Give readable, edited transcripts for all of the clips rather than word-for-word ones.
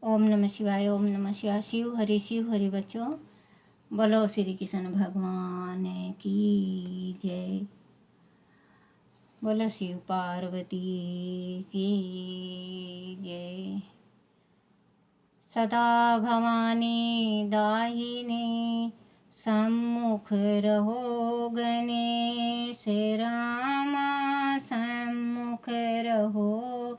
ओम नमः शिवाय। ओम नमः शिवाय। शिव हरि बच्चों, बोलो श्री कृष्ण भगवान की जय। बोलो शिव पार्वती की जय। सदा भवानी दाहिने सम्मुख रहो, गणेश रामा सम्मुख रहो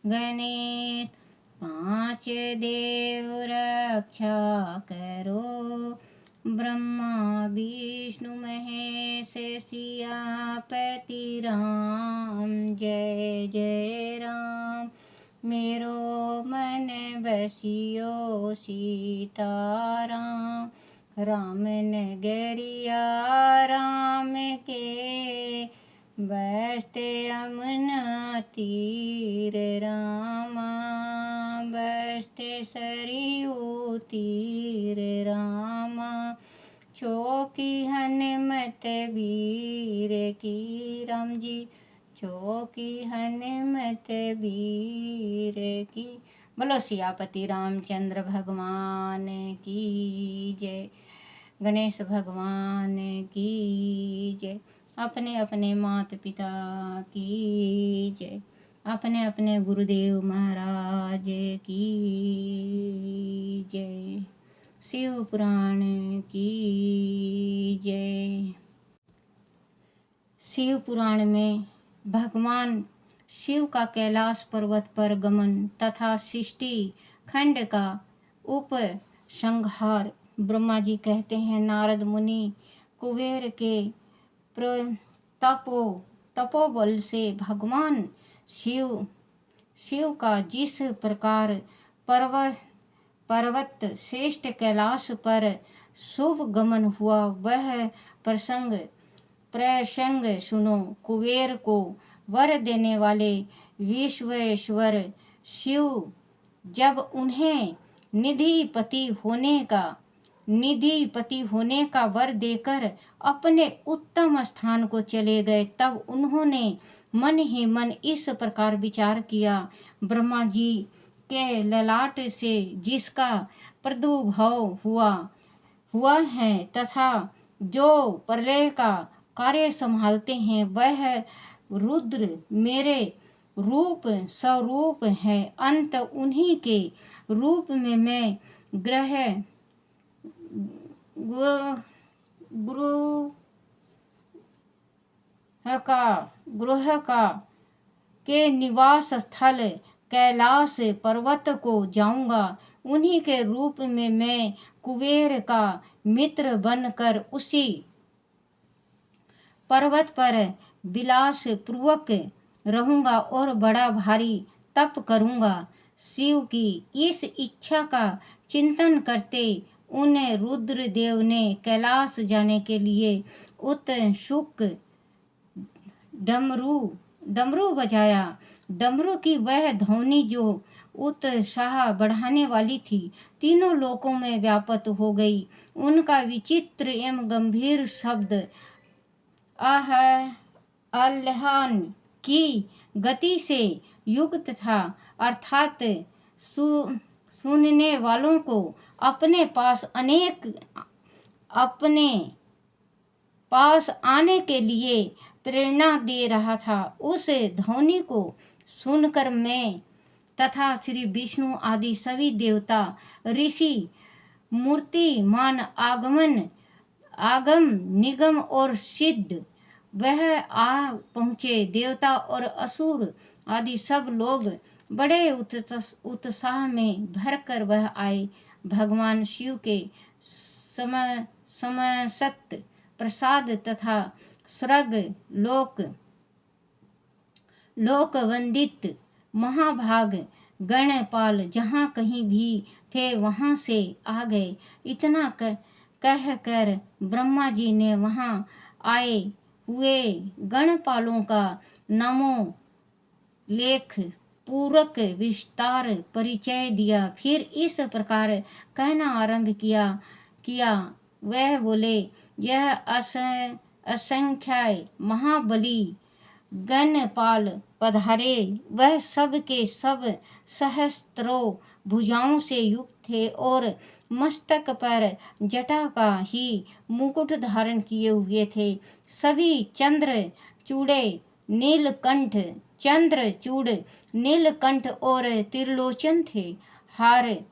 गणेश। पांच देव रक्षा करो, ब्रह्मा विष्णु महेश सियापति राम। जय जय राम। मेरो मन बसियो सीताराम, राम नगरिया राम के बसते यमुना तीर रामा, बसते सरयू तीर रामा। चौकी हनुमत वीर की राम जी, चौकी हनुमत वीर की। बोलो सियापति रामचंद्र भगवान की जय। गणेश भगवान की जय। अपने अपने माता पिता की जय। अपने अपने गुरुदेव महाराज की जय। शिव पुराण की जय। शिव पुराण में भगवान शिव का कैलाश पर्वत पर गमन तथा सृष्टि खंड का उपसंहार ब्रह्मा जी कहते हैं। नारद मुनि कुबेर के तपोबल से भगवान शिव का जिस प्रकार पर्वत श्रेष्ठ कैलाश पर शुभ गमन हुआ, वह प्रसंग सुनो। कुबेर को वर देने वाले विश्वेश्वर शिव जब उन्हें निधिपति होने का वर देकर अपने उत्तम स्थान को चले गए, तब उन्होंने मन ही मन इस प्रकार विचार किया। ब्रह्मा जी के ललाट से जिसका प्रादुर्भाव हुआ है तथा जो प्रलय का कार्य संभालते हैं, वह रुद्र मेरे रूप स्वरूप है। अंत उन्हीं के रूप में मैं ग्रह का के निवास स्थल कैलाश पर्वत को जाऊंगा। उन्हीं के रूप में मैं कुबेर का मित्र बनकर उसी पर्वत पर विलास पूर्वक रहूंगा और बड़ा भारी तप करूंगा। शिव की इस इच्छा का चिंतन करते उन रुद्रदेव ने कैलाश जाने के लिए उत्सुक डमरू बजाया। डमरू की वह ध्वनि जो उत्साह बढ़ाने वाली थी, तीनों लोकों में व्याप्त हो गई। उनका विचित्र एवं गंभीर शब्द आह्लान की गति से युक्त था, अर्थात सुनने वालों को अपने पास आने के लिए प्रेरणा दे रहा था। उस ध्वनि को सुनकर मैं तथा श्री विष्णु आदि सभी देवता ऋषि मूर्तिमान आगम निगम और सिद्ध वह आ पहुँचे। देवता और असुर आदि सब लोग बड़े उत्साह में भरकर वह आए। भगवान शिव के समस्त प्रसाद तथा स्वर्ग लोक वंदित महाभाग गणपाल जहाँ कहीं भी थे वहाँ से आ गए। इतना कहकर ब्रह्मा जी ने वहाँ आए हुए गणपालों का नामों लेख पूरक विस्तार परिचय दिया। फिर इस प्रकार कहना आरंभ किया। वह बोले, यह असंख्याय महाबली गणपाल पधारे, वह सब के सब सहस्त्रों भुजाओं से युक्त थे और मस्तक पर जटा का ही मुकुट धारण किए हुए थे। सभी चंद्रचूड़ नीलकंठ और त्रिलोचन थे। हार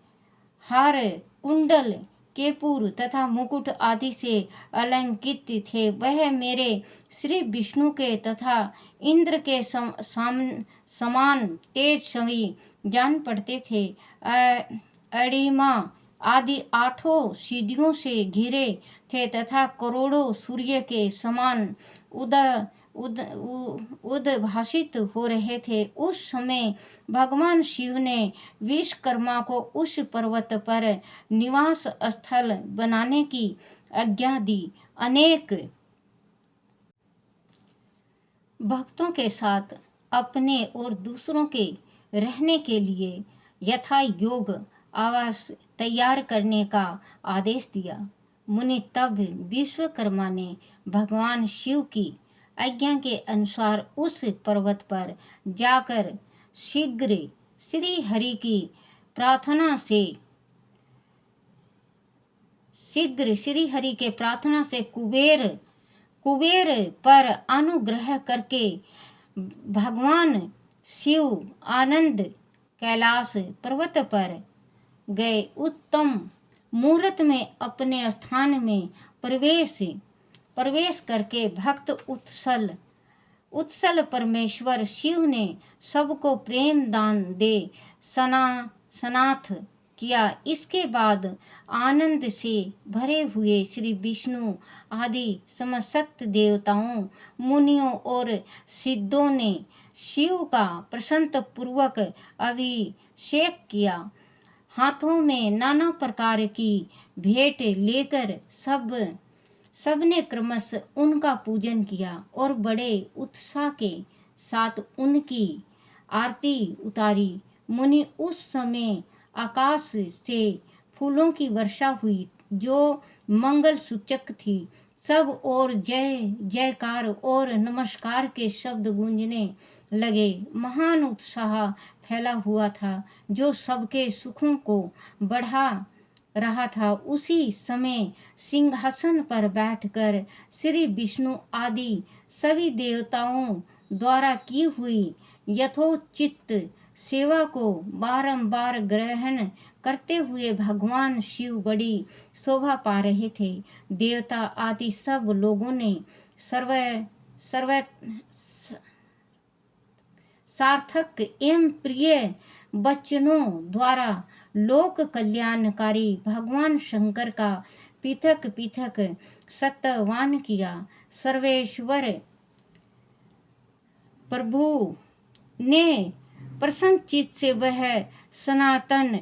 हार कुंडल केपूर तथा मुकुट आदि से अलंकृत थे। वह मेरे श्री विष्णु के तथा इंद्र के समान तेजस्वी जान पड़ते थे। अणिमा आदि 8 सिद्धियों से घिरे थे तथा करोड़ों सूर्य के समान उद्भासित हो रहे थे। उस समय भगवान शिव ने विश्वकर्मा को उस पर्वत पर निवास स्थल बनाने की आज्ञा दी। अनेक भक्तों के साथ अपने और दूसरों के रहने के लिए यथा योग आवास तैयार करने का आदेश दिया। मुनि तब विश्वकर्मा ने भगवान शिव की आज्ञा के अनुसार उस पर्वत पर जाकर शीघ्र श्री हरि की प्रार्थना से कुबेर पर अनुग्रह करके भगवान शिव आनंद कैलाश पर्वत पर गए। उत्तम मुहूर्त में अपने स्थान में प्रवेश करके भक्त उत्सल परमेश्वर शिव ने सबको प्रेम दान दे सनाथ किया। इसके बाद आनंद से भरे हुए श्री विष्णु आदि समस्त देवताओं, मुनियों और सिद्धों ने शिव का प्रसन्न पूर्वक अभिषेक किया। हाथों में नाना प्रकार की भेंट लेकर सबने क्रमश उनका पूजन किया और बड़े उत्साह के साथ उनकी आरती उतारी। मुनि उस समय आकाश से फूलों की वर्षा हुई जो मंगल सूचक थी। सब और जय जयकार और नमस्कार के शब्द गूंजने लगे। महान उत्साह फैला हुआ था जो सबके सुखों को बढ़ा रहा था। उसी समय सिंहासन पर बैठकर श्री विष्णु आदि सभी देवताओं द्वारा की हुई यथोचित सेवा को बारंबार ग्रहण करते हुए भगवान शिव बड़ी शोभा पा रहे थे। देवता आदि सब लोगों ने सार्थक एवं प्रिय वचनों द्वारा लोक कल्याणकारी भगवान शंकर का पृथक पृथक स्तवान किया। सर्वेश्वर प्रभु ने प्रसन्न चित्त से वह सनातन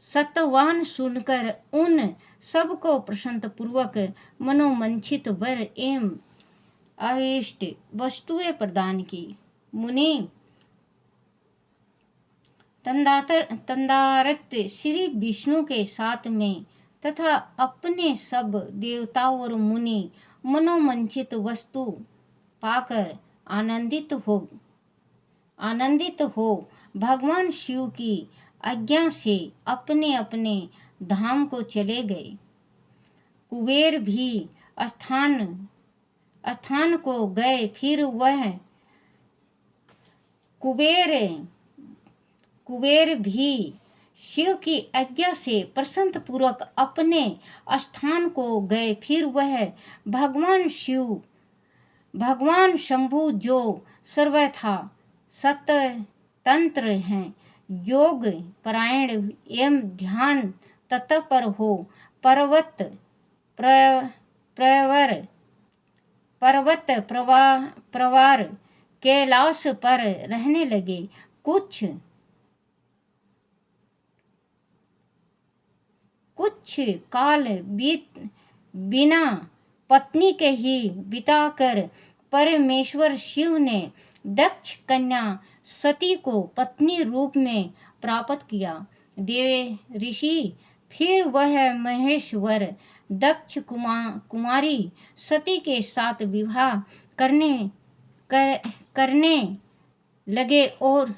सत्यवान सुनकर उन सबको प्रसन्न पूर्वक मनोमंचित वर एवं अभीष्ट वस्तुएं प्रदान की। मुनि तंदारत श्री विष्णु के साथ में तथा अपने सब देवताओं और मुनि मनोमंचित वस्तु पाकर आनंदित हो भगवान शिव की आज्ञा से अपने अपने धाम को चले गए। कुबेर भी स्थान को गए। फिर वह कुबेर भी शिव की आज्ञा से प्रसन्न पूर्वक अपने स्थान को गए। फिर वह भगवान शंभु जो सर्वथा स्वतंत्र हैं, योग परायण एवं ध्यान तत्पर हो पर्वत प्रवार कैलाश पर रहने लगे। कुछ काल बिना पत्नी के ही बिताकर परमेश्वर शिव ने दक्ष कन्या सती को पत्नी रूप में प्राप्त किया। देव ऋषि फिर वह महेश्वर दक्ष कुमारी सती के साथ विवाह करने लगे और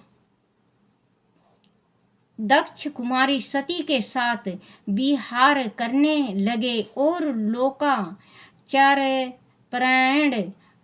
दक्ष कुमारी सती के साथ विहार करने लगे और लोकाचार परायण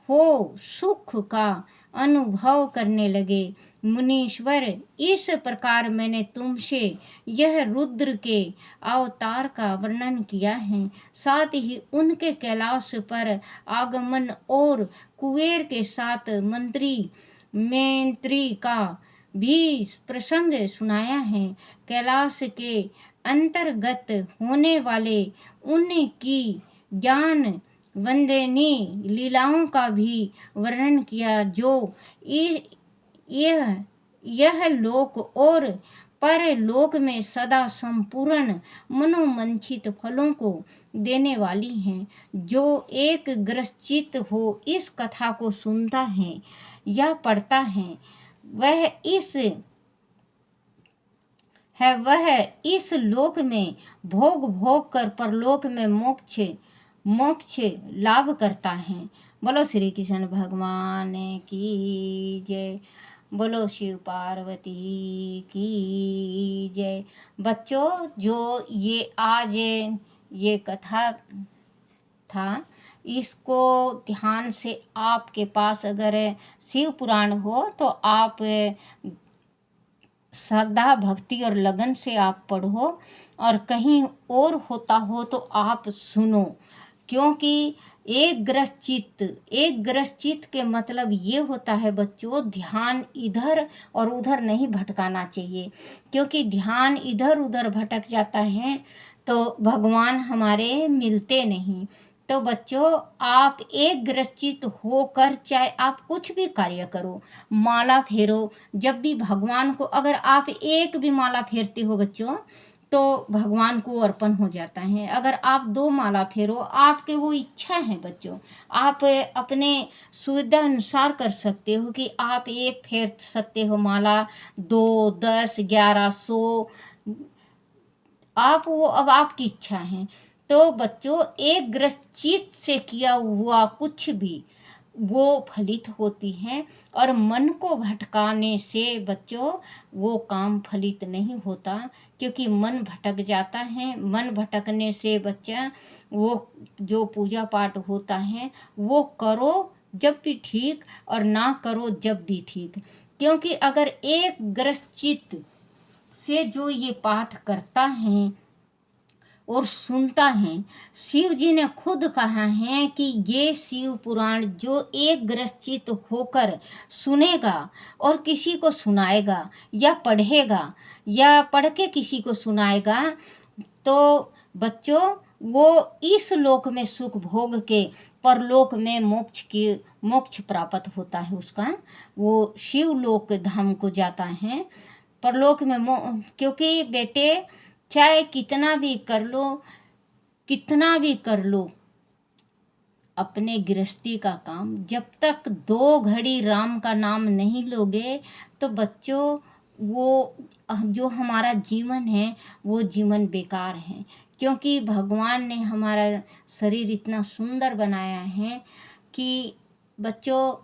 हो सुख का अनुभव करने लगे। मुनीश्वर, इस प्रकार मैंने तुमसे यह रुद्र के अवतार का वर्णन किया है, साथ ही उनके कैलाश पर आगमन और कुबेर के साथ मंत्री मैत्री का भी प्रसंग सुनाया है। कैलाश के अंतर्गत होने वाले उनकी ज्ञान वंदनी लीलाओं का भी वर्णन किया, जो यह लोक और परलोक में सदा संपूर्ण मनोमंचित फलों को देने वाली हैं। जो एक ग्रसित हो इस कथा को सुनता है या पढ़ता है, वह इस लोक में भोग कर परलोक में मोक्ष लाभ करता है। बोलो श्री कृष्ण भगवान की जय। बोलो शिव पार्वती की जय। बच्चों, जो ये आज ये कथा था, इसको ध्यान से आपके पास अगर शिव पुराण हो तो आप श्रद्धा भक्ति और लगन से आप पढ़ो, और कहीं और होता हो तो आप सुनो, क्योंकि एक ग्रस्त चित्त के मतलब ये होता है बच्चों, ध्यान इधर और उधर नहीं भटकाना चाहिए, क्योंकि ध्यान इधर उधर भटक जाता है तो भगवान हमारे मिलते नहीं। तो बच्चों, आप एक ग्रसित होकर चाहे आप कुछ भी कार्य करो, माला फेरो, जब भी भगवान को अगर आप एक भी माला फेरते हो बच्चों तो भगवान को अर्पण हो जाता है। अगर आप 2 माला फेरो, आपके वो इच्छा है बच्चों, आप अपने सुविधा अनुसार कर सकते हो कि आप 1 फेर सकते हो माला, 2, 10, 11, 100, आप वो अब आपकी इच्छा है। तो बच्चों, एक ग्रसित से किया हुआ कुछ भी वो फलित होती है, और मन को भटकाने से बच्चों वो काम फलित नहीं होता, क्योंकि मन भटक जाता है। मन भटकने से बच्चा वो जो पूजा पाठ होता है वो करो जब भी ठीक, और ना करो जब भी ठीक, क्योंकि अगर एक ग्रसित से जो ये पाठ करता है और सुनता है, शिव जी ने खुद कहा है कि ये शिव पुराण जो एक ग्रसित होकर सुनेगा और किसी को सुनाएगा या पढ़ेगा या पढ़ के किसी को सुनाएगा, तो बच्चों वो इस लोक में सुख भोग के परलोक में मोक्ष प्राप्त होता है उसका, वो शिव लोक धाम को जाता है परलोक में। क्योंकि बेटे, चाहे कितना भी कर लो अपने गृहस्थी का काम, जब तक 2 घड़ी राम का नाम नहीं लोगे तो बच्चों वो जो हमारा जीवन है वो जीवन बेकार है। क्योंकि भगवान ने हमारा शरीर इतना सुंदर बनाया है कि बच्चों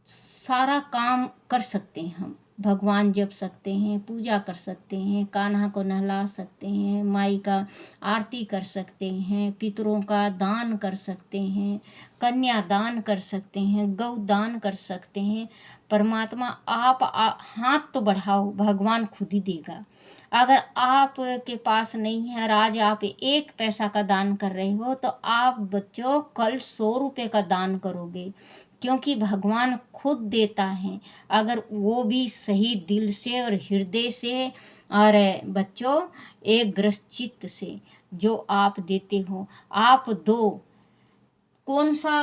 सारा काम कर सकते हैं हम, भगवान जप सकते हैं, पूजा कर सकते हैं, कान्हा को नहला सकते हैं, माई का आरती कर सकते हैं, पितरों का दान कर सकते हैं, कन्या दान कर सकते हैं, गौ दान कर सकते हैं। परमात्मा आप हाथ तो बढ़ाओ, भगवान खुद ही देगा। अगर आप के पास नहीं है और आज आप 1 पैसा का दान कर रहे हो तो आप बच्चों कल 100 रुपये का दान करोगे, क्योंकि भगवान खुद देता है, अगर वो भी सही दिल से और हृदय से और बच्चों एक ग्रसित से जो आप देते हो। आप दो, कौन सा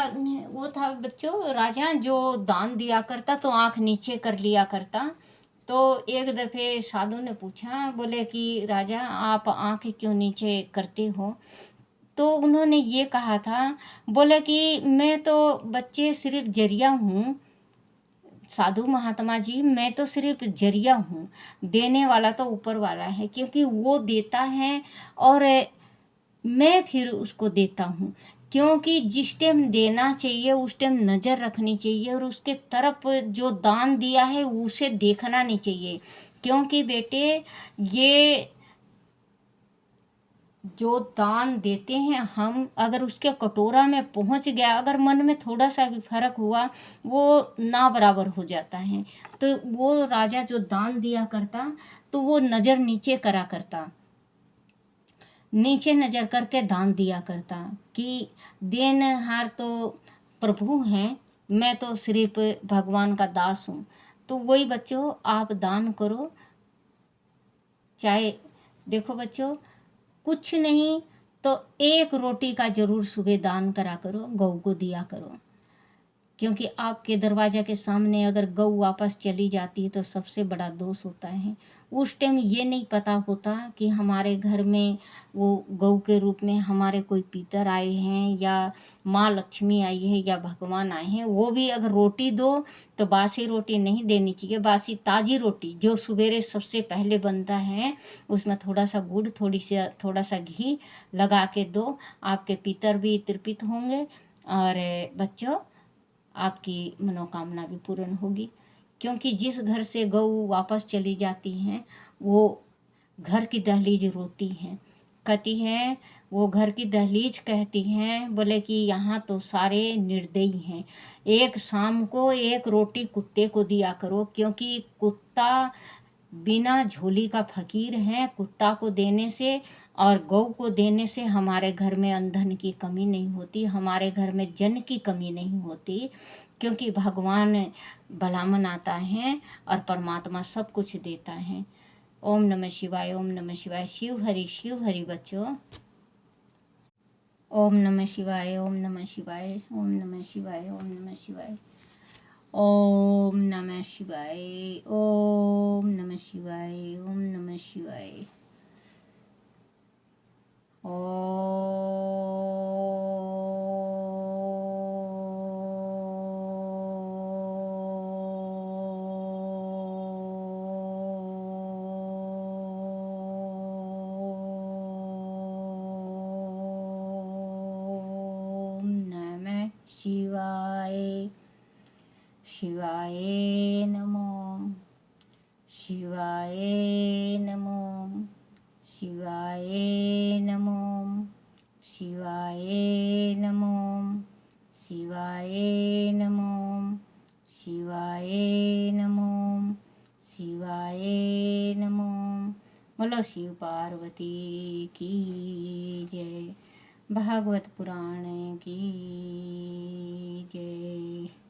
वो था बच्चों राजा जो दान दिया करता तो आँख नीचे कर लिया करता। तो एक दफ़े साधु ने पूछा, बोले कि राजा आप आँख क्यों नीचे करते हो? तो उन्होंने ये कहा था, बोले कि मैं तो बच्चे सिर्फ जरिया हूँ साधु महात्मा जी, मैं तो सिर्फ जरिया हूँ, देने वाला तो ऊपर वाला है, क्योंकि वो देता है और मैं फिर उसको देता हूँ। क्योंकि जिस टाइम देना चाहिए उस टाइम नज़र रखनी चाहिए और उसके तरफ जो दान दिया है उसे देखना नहीं चाहिए, क्योंकि बेटे ये जो दान देते हैं हम, अगर उसके कटोरा में पहुंच गया, अगर मन में थोड़ा सा भी फर्क हुआ, वो ना बराबर हो जाता है। तो वो राजा जो दान दिया करता, तो वो नज़र नीचे करा करता, नीचे नज़र करके दान दिया करता कि देनहार तो प्रभु हैं, मैं तो सिर्फ भगवान का दास हूँ। तो वही बच्चों, आप दान करो। चाहे देखो बच्चों, कुछ नहीं तो एक रोटी का जरूर सुबह दान करा करो, गऊ को दिया करो। क्योंकि आपके दरवाजा के सामने अगर गऊ वापस चली जाती है तो सबसे बड़ा दोष होता है। उस टाइम ये नहीं पता होता कि हमारे घर में वो गऊ के रूप में हमारे कोई पितर आए हैं, या माँ लक्ष्मी आई है, या भगवान आए हैं। वो भी अगर रोटी दो तो बासी रोटी नहीं देनी चाहिए, बासी ताज़ी रोटी जो सवेरे सबसे पहले बनता है, उसमें थोड़ा सा गुड़, थोड़ा सा घी लगा के दो। आपके पितर भी तृप्त होंगे, और बच्चों आपकी मनोकामना भी पूर्ण होगी। क्योंकि जिस घर से गऊ वापस चली जाती हैं, वो घर की दहलीज रोती हैं, कहती हैं, वो घर की दहलीज कहती हैं, बोले कि यहाँ तो सारे निर्दयी हैं। एक शाम को एक रोटी कुत्ते को दिया करो, क्योंकि कुत्ता बिना झोली का फकीर है। कुत्ता को देने से और गौ को देने से हमारे घर में अन्न की कमी नहीं होती, हमारे घर में जन की कमी नहीं होती। क्योंकि भगवान भला मनाता है और परमात्मा सब कुछ देता है। ओम नमः शिवाय, ओम नमः शिवाय। शिव हरि बच्चों। ओम नमः शिवाय, ओम नमः शिवाय, ओम नमः शिवाय, ओम नमः शिवाय, ओम नमः शिवाय, ओम नमः शिवाय, ओम नमः शिवाय, ओम नमः शिवाय। शिवाय नमो, शिवाय नमो, शिवाय नमो, शिवाय नमो, शिवाय नमो, शिवाय नमो, शिवाय नमो। बोलो शिव पार्वती की जय, भागवत पुराण की जय।